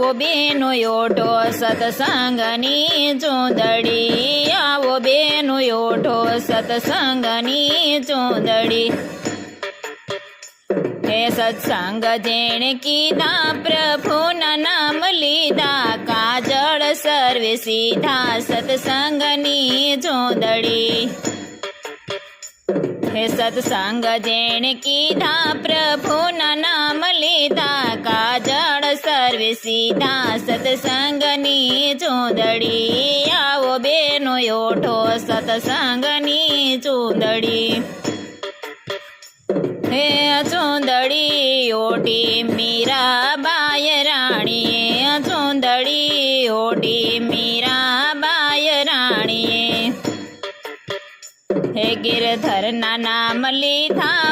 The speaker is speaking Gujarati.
આવો બેનો ઓઢો સત્સંગની ચૂંદડી, આવો બેનો ઓઢો સત્સંગની ચૂંદડી। હે સત્સંગ જેણે કીધા પ્રભુના નામ લીધા, કાજળ સર્વે સીધા સત્સંગની ચૂંદડી। હે સત્સંગ જેણે કીધા પ્રભુના નામ લીધા, કાજળ સર્વે સીધા સત્સંગની ચૂંદડી। આવો બેનો ઓઢો સત્સંગની ચૂંદડી। હે ચૂંદડી ઓઢી મીરાબાઈ રાણીએ, ચૂંદડી ઓઢી મીરાબાઈ રાણીએ। હે ગિરધરના નામ લીધા